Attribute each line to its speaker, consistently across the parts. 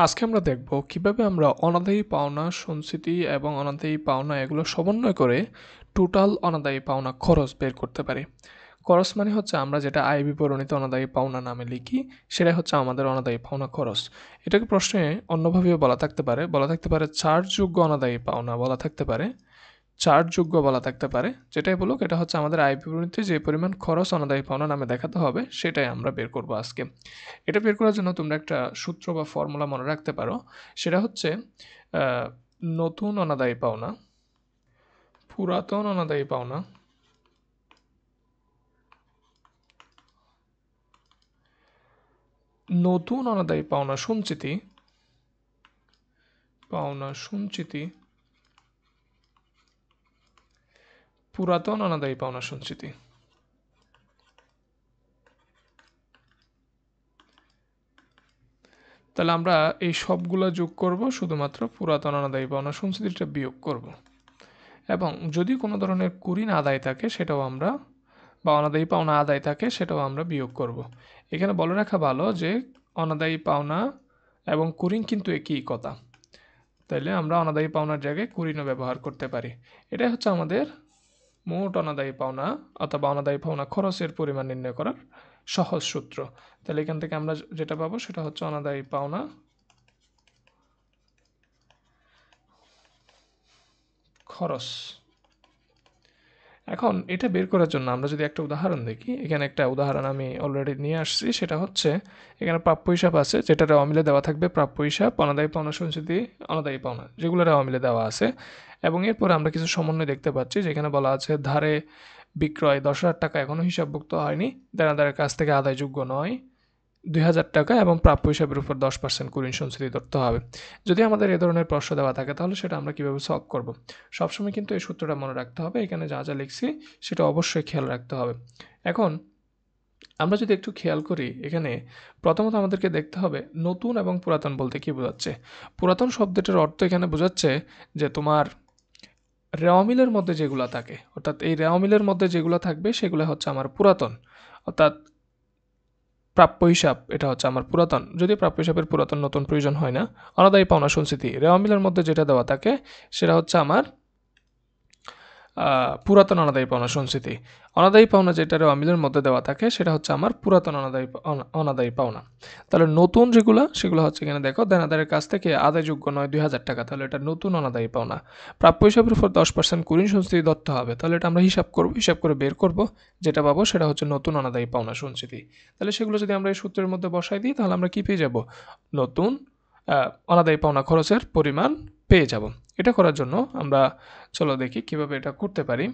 Speaker 1: আজকে আমরা দেখব কিভাবে আমরা অনাদায়ী পাওনা সঞ্চিতি এবং অনাদায়ী পাওনা এগুলো সমন্বয় করে টোটাল অনাদায়ী পাওনা খরচ বের করতে পারি। খরচ মানে হচ্ছে আমরা যেটা আয় বিবরণীতে অনাদায়ী পাওনা নামে লিখি, সেটাই হচ্ছে আমাদের অনাদায়ী পাওনা খরচ। এটাকে প্রশ্নে অন্যভাবেও বলা থাকতে পারে চার্জযোগ্য অনাদায়ী পাওনা বলা থাকতে পারে, চার্জযোগ্য বলা থাকতে পারে। যেটাই বলুক, এটা হচ্ছে আমাদের আয় বিবরণীতে যে পরিমাণ খরচ অনাদায়ী পাওনা নামে দেখাতে হবে সেটাই আমরা বের করব আজকে। এটা বের করার জন্য তোমরা একটা সূত্র বা ফর্মুলা মনে রাখতে পারো। সেটা হচ্ছে নতুন অনাদায়ী পাওনা, পুরাতন অনাদায়ী পাওনা, নতুন অনাদায়ী পাওনা সঞ্চিতি, পুরাতন অনাদায়ী পাওনা সঞ্চিতি। তাহলে আমরা এই সবগুলো যোগ করব, শুধুমাত্র পুরাতন অনাদায়ী পাওনা সঞ্চিতিটা বিয়োগ করব। এবং যদি কোনো ধরনের কুরিন আদায় থাকে সেটাও আমরা, বা অনাদায়ী পাওনা আদায় থাকে সেটাও আমরা বিয়োগ করব। এখানে বলে রাখা ভালো যে অনাদায়ী পাওনা এবং কুরিন কিন্তু একই কথা। তাইলে আমরা অনাদায়ী পাওনার জায়গায় কুরিনও ব্যবহার করতে পারি। এটাই হচ্ছে আমাদের মোট অনাদায়ী পাওনা অথবা অনাদায়ী পাওনা খরচের পরিমাণ নির্ণয় করার সহজ সূত্র। তাহলে এখান থেকে আমরা যেটা পাবো সেটা হচ্ছে অনাদায়ী পাওনা খরচ। এখন এটা বের করার জন্য আমরা যদি একটা উদাহরণ দেখি, এখানে একটা উদাহরণ আমি অলরেডি নিয়ে আসছি। সেটা হচ্ছে এখানে প্রাপ্য হিসাব আছে, যেটা অমিলে দেওয়া থাকবে প্রাপ্য হিসাব, অনাদায়ী পাওনা সঞ্চিতি, অনাদায়ী পাওনা, যেগুলো অমিলে দেওয়া আছে। এবং এরপরে আমরা কিছু সমন্বয় দেখতে পাচ্ছি, যেখানে বলা আছে ধারে বিক্রয় 10,000 টাকা এখনও হিসাবভুক্ত হয়নি, দেনাদারের কাছ থেকে আদায়যোগ্য নয় 2,000 টাকা, এবং প্রাপ্য হিসাবের উপর 10% কুরিন সঞ্চিতি ধরতে হবে। যদি আমাদের এ ধরনের প্রশ্ন দেওয়া থাকে তাহলে সেটা আমরা কীভাবে সলভ করব। সবসময় কিন্তু এই সূত্রটা মনে রাখতে হবে, এখানে যা যা লিখছি সেটা অবশ্যই খেয়াল রাখতে হবে। এখন আমরা যদি একটু খেয়াল করি, এখানে প্রথমত আমাদেরকে দেখতে হবে নতুন এবং পুরাতন বলতে কী বোঝাচ্ছে। পুরাতন শব্দটার অর্থ এখানে বোঝাচ্ছে যে তোমার রেওয়া মিলের মধ্যে যেগুলো থাকে, অর্থাৎ এই রেওয়া মিলের মধ্যে যেগুলো থাকবে সেগুলো হচ্ছে আমার পুরাতন। অর্থাৎ প্রাপ্য হিসাব এটা হচ্ছে আমার পুরাতন, যদি প্রাপ্য হিসাবের পুরাতন নতুন প্রয়োজন হয় না। অনাদায়ী পাওনা সঞ্চিতি রেওয়া মিলের মধ্যে যেটা দেওয়া থাকে সেটা হচ্ছে আমার পুরাতন অনাদায়ী পাওনা সঞ্চিতি। অনাদায়ী পাওনা যেটা রেওয়া মিলের মধ্যে দেওয়া থাকে সেটা হচ্ছে আমার পুরাতন অনাদায়ী পাওনা। তাহলে নতুন সেগুলো হচ্ছে এখানে দেখো দেনাদারের কাছ থেকে আদায়যোগ্য নয় 2,000 টাকা, তাহলে এটা নতুন অনাদায়ী পাওনা। প্রাপ্য হিসাবের উপর 10% কুরিন সঞ্চিতি ধরতে হবে, তাহলে এটা আমরা হিসাব করে বের করব, যেটা পাবো সেটা হচ্ছে নতুন অনাদায়ী পাওনা সঞ্চিতি। তাহলে সেগুলো যদি আমরা এই সূত্রের মধ্যে বসাই দিই তাহলে আমরা কি পেয়ে যাব, নতুন অনাদায়ী পাওনা খরচের পরিমাণ পেয়ে যাব। এটা করার জন্য আমরা চলো দেখি কিভাবে এটা করতে পারি।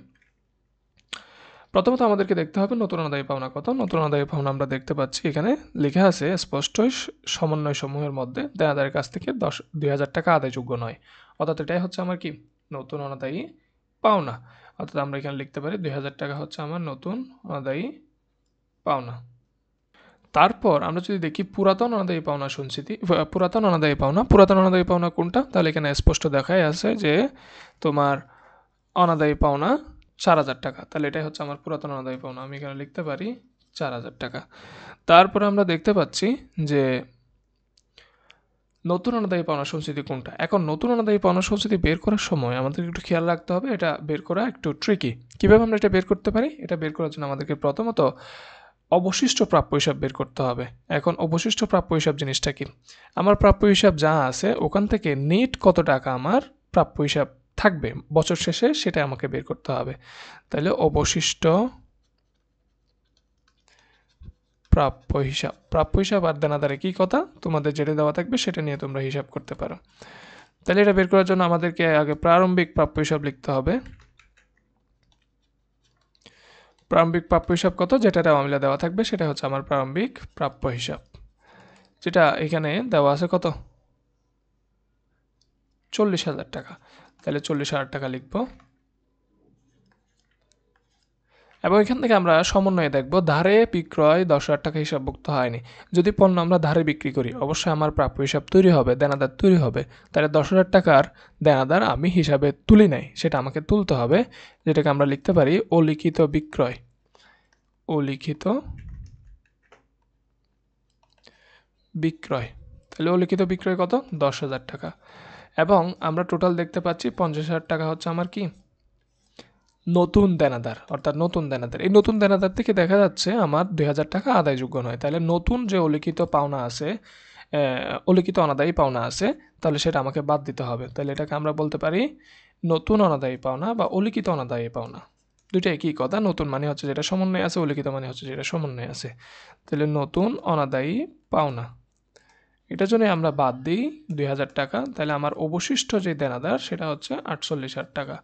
Speaker 1: প্রথমত আমাদেরকে দেখতে হবে নতুন অনাদায়ী পাওনা কত। নতুন অনাদায়ী পাওনা আমরা দেখতে পাচ্ছি এখানে লেখা আছে স্পষ্টই, সমন্বয় সমূহের মধ্যে দেনাদারের কাছ থেকে 2,000 টাকা আদায়যোগ্য নয়, অর্থাৎ এটাই হচ্ছে আমার কি নতুন অনাদায়ী পাওনা। অর্থাৎ আমরা এখানে লিখতে পারি 2,000 টাকা হচ্ছে আমার নতুন অনাদায়ী পাওনা। তারপর আমরা যদি দেখি পুরাতন অনাদায়ী পাওনা সঞ্চিতি, পুরাতন অনাদায়ী পাওনা কোনটা, তাহলে এখানে স্পষ্ট দেখাই আছে যে তোমার অনাদায়ী পাওনা 4,000 টাকা, তাহলে এটাই হচ্ছে আমার পুরাতন অনাদায়ী পাওনা। আমি এখানে লিখতে পারি 4,000 টাকা। তারপরে আমরা দেখতে পাচ্ছি যে নতুন অনাদায়ী পাওনা সঞ্চিতি কোনটা। এখন নতুন অনাদায়ী পাওনা সঞ্চিতি বের করার সময় আমাদের একটু খেয়াল রাখতে হবে, এটা বের করা একটু ট্রিকি। কীভাবে আমরা এটা বের করতে পারি, এটা বের করার জন্য আমাদেরকে প্রথমত অবশিষ্ট প্রাপ্য হিসাব বের করতে হবে। এখন অবশিষ্ট প্রাপ্য হিসাব জিনিসটা কি, আমার প্রাপ্য হিসাব যা আছে ওখান থেকে নেট কত টাকা আমার প্রাপ্য হিসাব থাকবে বছর শেষে সেটা আমাকে বের করতে হবে। তাহলে অবশিষ্ট প্রাপ্য হিসাব আর দেনাদারে কি কথা, তোমাদের যেটা দেওয়া থাকবে সেটা নিয়ে তোমরা হিসাব করতে পারো। তাহলে এটা বের করার জন্য আমাদেরকে আগে প্রারম্ভিক প্রাপ্য হিসাব লিখতে হবে। প্রারম্ভিক প্রাপ্য হিসাব কত, যেটা আমিলা দেওয়া থাকবে সেটা হচ্ছে আমার প্রারম্ভিক প্রাপ্য হিসাব, যেটা এখানে দেওয়া আছে কত 40,000 টাকা। তাহলে 40,000 টাকা লিখবো। এবং এখান থেকে আমরা সমন্বয়ে দেখব ধারে বিক্রয় 10,000 টাকা হিসাবভুক্ত হয়নি। যদি পণ্য আমরা ধারে বিক্রি করি অবশ্যই আমার প্রাপ্য হিসাব তৈরি হবে, দেনাদার তৈরি হবে। তাহলে 10,000 টাকার দেনাদার আমি হিসাবে তুলি নাই, সেটা আমাকে তুলতে হবে, যেটাকে আমরা লিখতে পারি অলিখিত বিক্রয়। তাহলে উল্লিখিত বিক্রয় কত? 10,000 টাকা। এবং আমরা টোটাল দেখতে পাচ্ছি 50,000 টাকা হচ্ছে আমার কি নতুন দেনাদার, অর্থাৎ নতুন দেনাদার। এই নতুন দেনাদার থেকে দেখা যাচ্ছে আমার 2,000 টাকা আদায়যোগ্য নয়। তাহলে নতুন যে উল্লিখিত পাওনা আছে, উল্লিখিত অনাদায়ী পাওনা আছে, তাহলে সেটা আমাকে বাদ দিতে হবে। তাহলে এটাকে আমরা বলতে পারি নতুন অনাদায়ী পাওনা বা উল্লিখিত অনাদায়ী পাওনা। দুইটা একই কথা। নতুন মানে হচ্ছে যেটা সমন্বয়ে আছে, উল্লিখিত মানে হচ্ছে যেটা সমন্বয়ে আছে। তাহলে নতুন অনাদায়ী পাওনা, এটা যদি আমরা বাদ দিই 2,000 টাকা, তাহলে আমার অবশিষ্ট যে দেনাদার সেটা হচ্ছে 48,000 টাকা।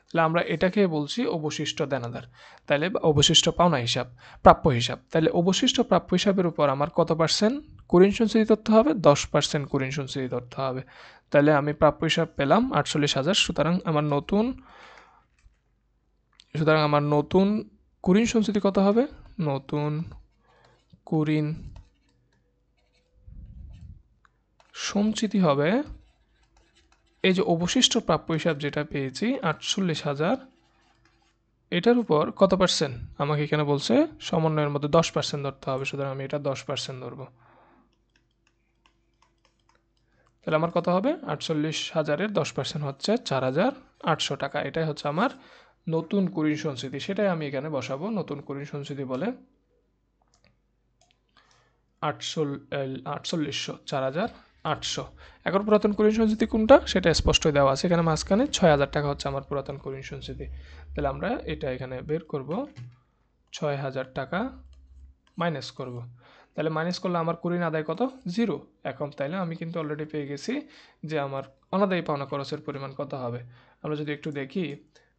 Speaker 1: তাহলে আমরা এটাকে বলছি অবশিষ্ট দেনাদার, তাহলে অবশিষ্ট পাওনা হিসাব, প্রাপ্য হিসাব। তাহলে অবশিষ্ট প্রাপ্য হিসাবের উপর আমার কত পার্সেন্ট কুরিন সঞ্চিতি ধরতে হবে? 10% কুরিন সঞ্চিতি ধরতে হবে। তাহলে আমি প্রাপ্য হিসাব পেলাম 48,000। সুতরাং আমার নতুন কুরিন সঞ্চিতি কত হবে? নতুন কুরিন সঞ্চিতি হবে এই যে অবশিষ্ট প্রাপ্য হিসাব যেটা পেয়েছি 48,000, এটার উপর কত পার্সেন্ট আমাকে এখানে বলছে? সমন্বয়ের মধ্যে 10% ধরতে হবে। সুতরাং আমি এটা 10% ধরবো। তাহলে আমার কত হবে? 48,000-এর 10% হচ্ছে 4,800 টাকা। এটাই হচ্ছে আমার নতুন কুরিন সঞ্চিতি, সেটাই আমি এখানে বসাবো। নতুন কুরিন সঞ্চিতি বলে 4800, 4,800। এখন পুরাতন কুরিন সঞ্চিতি কোনটা সেটা স্পষ্ট দেওয়া আছে এখানে মাঝখানে। 6,000 টাকা হচ্ছে আমার পুরাতন কুরিন সঞ্চিতি। তাহলে আমরা এটা এখানে বের করব, 6,000 টাকা মাইনাস করব। তাহলে মাইনাস করলে আমার কুরিন আদায় কত? 0। এখন তাইলে আমি কিন্তু অলরেডি পেয়ে গেছি যে আমার অনাদায়ী পাওনা খরচের পরিমাণ কত হবে। আমরা যদি একটু দেখি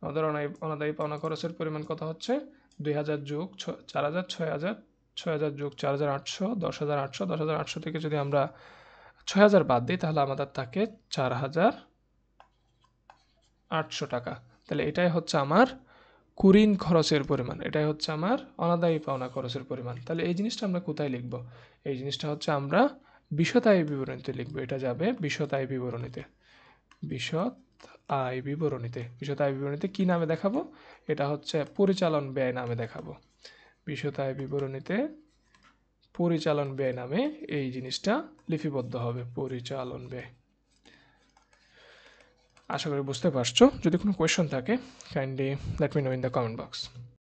Speaker 1: আমাদের অনাদায়ী পাওনা খরচের পরিমাণ কত হচ্ছে? 2,000 যোগ 4,000, 6,000, 6,000 যোগ 4,800, 10,800। 10,800 থেকে যদি আমরা 6,000 বাদ দিই তাহলে আমাদের থাকে 4,800 টাকা। তাহলে এটাই হচ্ছে আমার কুরিন খরচের পরিমাণ, এটাই হচ্ছে আমার অনাদায়ী পাওনা খরচের পরিমাণ। তাহলে এই জিনিসটা আমরা কোথায় লিখব? এই জিনিসটা হচ্ছে আমরা বিশদ আয় বিবরণীতে লিখব। এটা যাবে বিশদ আয় বিবরণীতে। বিশদ আয় বিবরণীতে। বিশদ আয় বিবরণীতে কি নামে দেখাবো? এটা হচ্ছে পরিচালন ব্যয় নামে দেখাবো। বিশদ আয় বিবরণীতে পরিচালন ব্যয় নামে এই জিনিসটা লিপিবদ্ধ হবে, পরিচালন ব্যয়। আশা করি বুঝতে পারছো। যদি কোনো কোয়েশ্চন থাকে kindly let me no in the comment box.